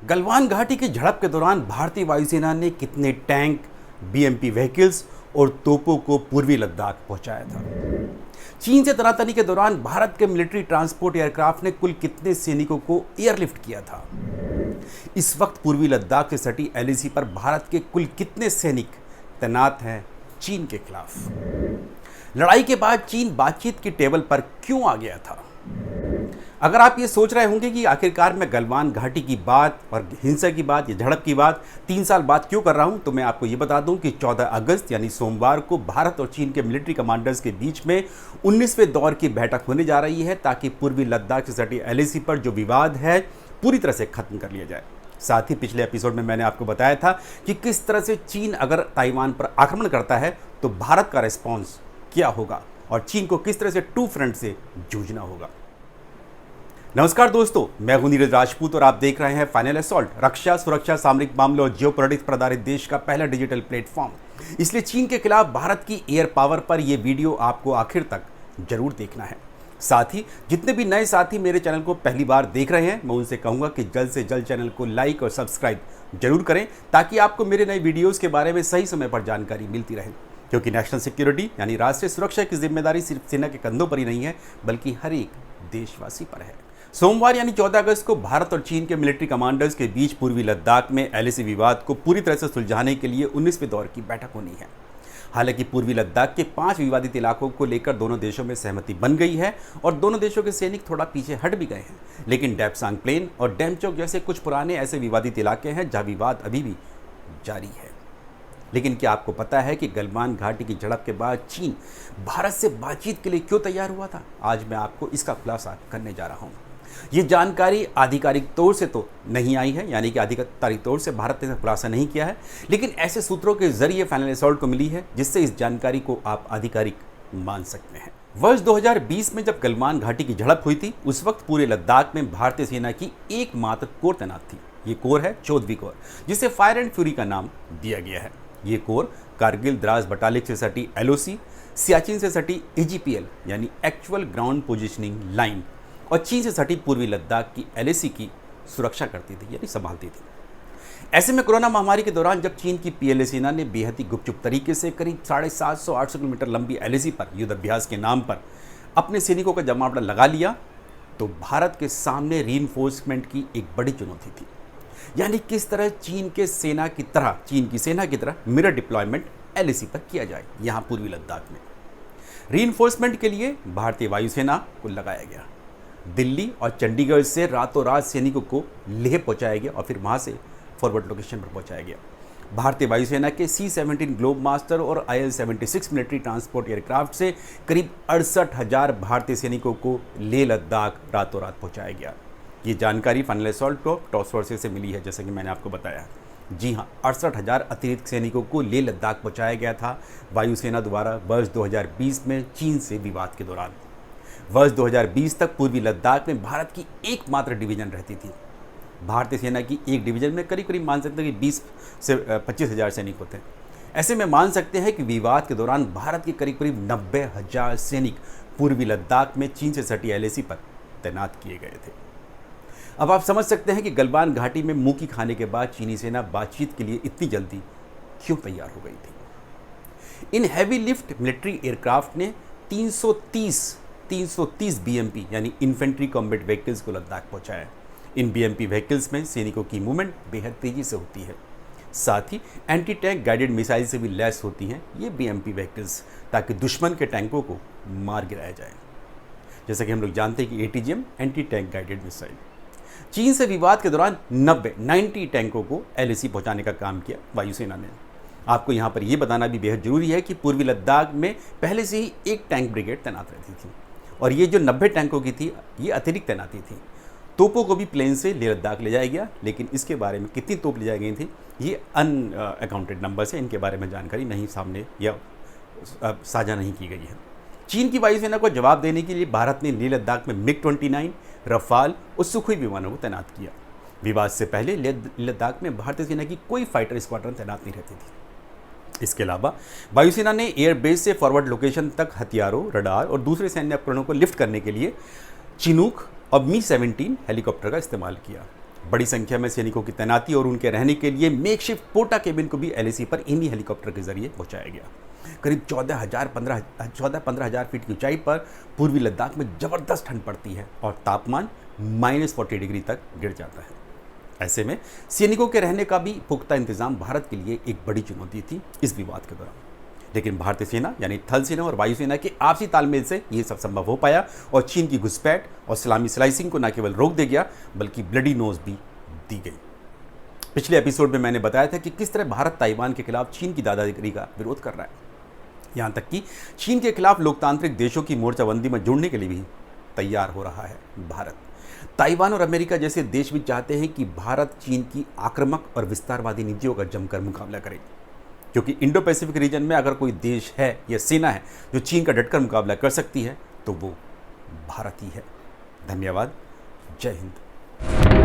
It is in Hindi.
गलवान घाटी की झड़प के दौरान भारतीय वायुसेना ने कितने टैंक, बीएमपी व्हीकल्स और तोपों को पूर्वी लद्दाख पहुंचाया था? चीन से तनातनी के दौरान भारत के मिलिट्री ट्रांसपोर्ट एयरक्राफ्ट ने कुल कितने सैनिकों को एयरलिफ्ट किया था? इस वक्त पूर्वी लद्दाख से सटी एलएसी पर भारत के कुल कितने सैनिक तैनात हैं चीन के खिलाफ? लड़ाई के बाद चीन बातचीत की टेबल पर क्यों आ गया था? अगर आप ये सोच रहे होंगे कि आखिरकार मैं गलवान घाटी की बात और हिंसा की बात या झड़प की बात 3 साल बाद क्यों कर रहा हूं, तो मैं आपको ये बता दूं कि 14 अगस्त यानी सोमवार को भारत और चीन के मिलिट्री कमांडर्स के बीच में 19वें दौर की बैठक होने जा रही है, ताकि पूर्वी लद्दाख से सटी एलएसी पर जो विवाद है पूरी तरह से खत्म कर लिया जाए। साथ ही पिछले एपिसोड में मैंने आपको बताया था कि किस तरह से चीन अगर ताइवान पर आक्रमण करता है तो भारत का रिस्पॉन्स क्या होगा और चीन को किस तरह से टू फ्रंट से जूझना होगा। नमस्कार दोस्तों, मैं हूं नीरज राजपूत और आप देख रहे हैं फाइनल असॉल्ट, रक्षा, सुरक्षा, सामरिक मामलों और जियोपॉलिटिक्स पर आधारित देश का पहला डिजिटल प्लेटफॉर्म। इसलिए चीन के खिलाफ भारत की एयर पावर पर यह वीडियो आपको आखिर तक जरूर देखना है। साथ ही जितने भी नए साथी मेरे चैनल को पहली बार देख रहे हैं, मैं उनसे कहूंगा कि जल्द से जल्द चैनल को लाइक और सब्सक्राइब जरूर करें, ताकि आपको मेरे नए वीडियोस के बारे में सही समय पर जानकारी मिलती रहे। क्योंकि नेशनल सिक्योरिटी यानी राष्ट्रीय सुरक्षा की जिम्मेदारी सिर्फ सेना के कंधों पर ही नहीं है, बल्कि हर एक देशवासी पर है। सोमवार यानी 14 अगस्त को भारत और चीन के मिलिट्री कमांडर्स के बीच पूर्वी लद्दाख में एलएसी विवाद को पूरी तरह से सुलझाने के लिए 19वें दौर की बैठक होनी है। हालांकि पूर्वी लद्दाख के 5 विवादित इलाकों को लेकर दोनों देशों में सहमति बन गई है और दोनों देशों के सैनिक थोड़ा पीछे हट भी गए हैं, लेकिन डेप्सांग प्लेन और डेमचोक जैसे कुछ पुराने ऐसे विवादित इलाके हैं जहां विवाद अभी भी जारी है। लेकिन क्या आपको पता है कि गलवान घाटी की झड़प के बाद चीन भारत से बातचीत के लिए क्यों तैयार हुआ था? आज मैं आपको इसका खुलासा करने जा रहा हूं। ये जानकारी आधिकारिक तौर से तो नहीं आई है, यानी कि आधिकारिक तौर से भारत ने खुलासा नहीं किया है, लेकिन ऐसे सूत्रों के जरिए फाइनल असॉल्ट को मिली है, जिससे इस जानकारी को आप आधिकारिक मान सकते हैं। वर्ष 2020 में जब गलवान घाटी की झड़प हुई थी, उस वक्त पूरे लद्दाख में भारतीय सेना की एकमात्र कोर तैनात थी। ये कोर है 14वीं कोर, जिसे फायर एंड फ्यूरी का नाम दिया गया है। ये कोर कारगिल द्रास बटालिक से सटी एलओसी, सियाचिन से सटी एजीपीएल यानी एक्चुअल ग्राउंड पोजिशनिंग लाइन और चीन से सटी पूर्वी लद्दाख की एलएसी की सुरक्षा करती थी, यानी संभालती थी। ऐसे में कोरोना महामारी के दौरान जब चीन की पीएलए सेना ने बेहद ही गुपचुप तरीके से करीब 750-800 किलोमीटर लंबी एलएसी पर युद्ध अभ्यास के नाम पर अपने सैनिकों का जमावड़ा लगा लिया, तो भारत के सामने रीइंफोर्समेंट की एक बड़ी चुनौती थी। यानी किस तरह चीन की सेना की तरह मिरर डिप्लॉयमेंट एलएसी पर किया जाए। यहाँ पूर्वी लद्दाख में रीइंफोर्समेंट के लिए भारतीय वायुसेना को लगाया गया। दिल्ली और चंडीगढ़ से रातों रात सैनिकों को लेह पहुंचाया गया और फिर वहां से फॉरवर्ड लोकेशन पर पहुंचाया गया। भारतीय वायुसेना के C-17 ग्लोब मास्टर और IL-76 मिलिट्री ट्रांसपोर्ट एयरक्राफ्ट से करीब 68,000 भारतीय सैनिकों को लेह लद्दाख रातों रात पहुंचाया गया। ये जानकारी फाइनल असॉल्ट को टॉप सोर्सेज से मिली है, जैसे कि मैंने आपको बताया। जी हाँ, 68,000 अतिरिक्त सैनिकों को लेह लद्दाख पहुंचाया गया था वायुसेना द्वारा वर्ष 2020 में चीन से विवाद के दौरान। वर्ष 2020 तक पूर्वी लद्दाख में भारत की एकमात्र डिवीजन रहती थी। भारतीय सेना की एक डिवीजन में करीब करीब मान सकते हैं कि 20 से 25,000 सैनिक होते हैं। ऐसे में मान सकते हैं कि विवाद के दौरान भारत के करीब करीब 90,000 सैनिक पूर्वी लद्दाख में चीन से सटी एलएसी पर तैनात किए गए थे। अब आप समझ सकते हैं कि गलवान घाटी में मुंह की खाने के बाद चीनी सेना बातचीत के लिए इतनी जल्दी क्यों तैयार हो गई थी। In heavy lift military aircraft ने 330 बीएमपी यानी इन्फेंट्री कॉम्बैट व्हीकल्स को लद्दाख पहुंचाया। इन बीएमपी व्हीकल्स में सैनिकों की मूवमेंट बेहद तेजी से होती है। साथ ही एंटी टैंक गाइडेड मिसाइल से भी लैस होती हैं ये बीएमपी व्हीकल्स, ताकि दुश्मन के टैंकों को मार गिराया जाए। जैसा कि हम लोग जानते हैं कि ATGM anti tank guided missile. चीन से विवाद के दौरान 90 टैंकों को एलएसी पहुंचाने का काम किया वायुसेना ने। आपको यहाँ पर यह बताना भी बेहद जरूरी है कि पूर्वी लद्दाख में पहले से ही एक टैंक ब्रिगेड तैनात रहती थी और ये जो 90 टैंकों की थी ये अतिरिक्त तैनाती थी। तोपों को भी प्लेन से लेह लद्दाख ले जाया गया, लेकिन इसके बारे में कितनी तोप ले जाई गई थी ये अनअकाउंटेड नंबर्स है, इनके बारे में जानकारी नहीं सामने या साझा नहीं की गई है। चीन की वायुसेना को जवाब देने के लिए भारत ने लेह लद्दाख में मिग-29, रफाल और सुखोई विमानों को तैनात किया। विवाद से पहले लेह लद्दाख में भारतीय सेना की कोई फाइटर स्क्वाड्रन तैनात नहीं रहती थी। इसके अलावा वायुसेना ने एयरबेस से फॉरवर्ड लोकेशन तक हथियारों, रडार और दूसरे सैन्य उपकरणों को लिफ्ट करने के लिए चिनूक और मी-17 हेलीकॉप्टर का इस्तेमाल किया। बड़ी संख्या में सैनिकों की तैनाती और उनके रहने के लिए मेकशिफ्ट पोटा केबिन को भी एलएसी पर इन्हीं हेलीकॉप्टर के जरिए पहुंचाया गया। करीब 14-15 हज़ार फीट की ऊंचाई पर पूर्वी लद्दाख में जबरदस्त ठंड पड़ती है और तापमान -40 डिग्री तक गिर जाता है। ऐसे में सैनिकों के रहने का भी पुख्ता इंतजाम भारत के लिए एक बड़ी चुनौती थी इस विवाद के दौरान। लेकिन भारतीय सेना यानी थल सेना और वायुसेना के आपसी तालमेल से ये सब संभव हो पाया और चीन की घुसपैठ और सलामी स्लाइसिंग को न केवल रोक दिया गया बल्कि ब्लडी नोज भी दी गई। पिछले एपिसोड में मैंने बताया था कि किस तरह भारत ताइवान के खिलाफ चीन की दादागिरी का विरोध कर रहा है। यहाँ तक कि चीन के खिलाफ लोकतांत्रिक देशों की मोर्चाबंदी में जुड़ने के लिए भी तैयार हो रहा है भारत। ताइवान और अमेरिका जैसे देश भी चाहते हैं कि भारत चीन की आक्रामक और विस्तारवादी नीतियों का जमकर मुकाबला करे, क्योंकि इंडो पैसिफिक रीजन में अगर कोई देश है या सेना है जो चीन का डटकर मुकाबला कर सकती है तो वो भारत ही है। धन्यवाद। जय हिंद।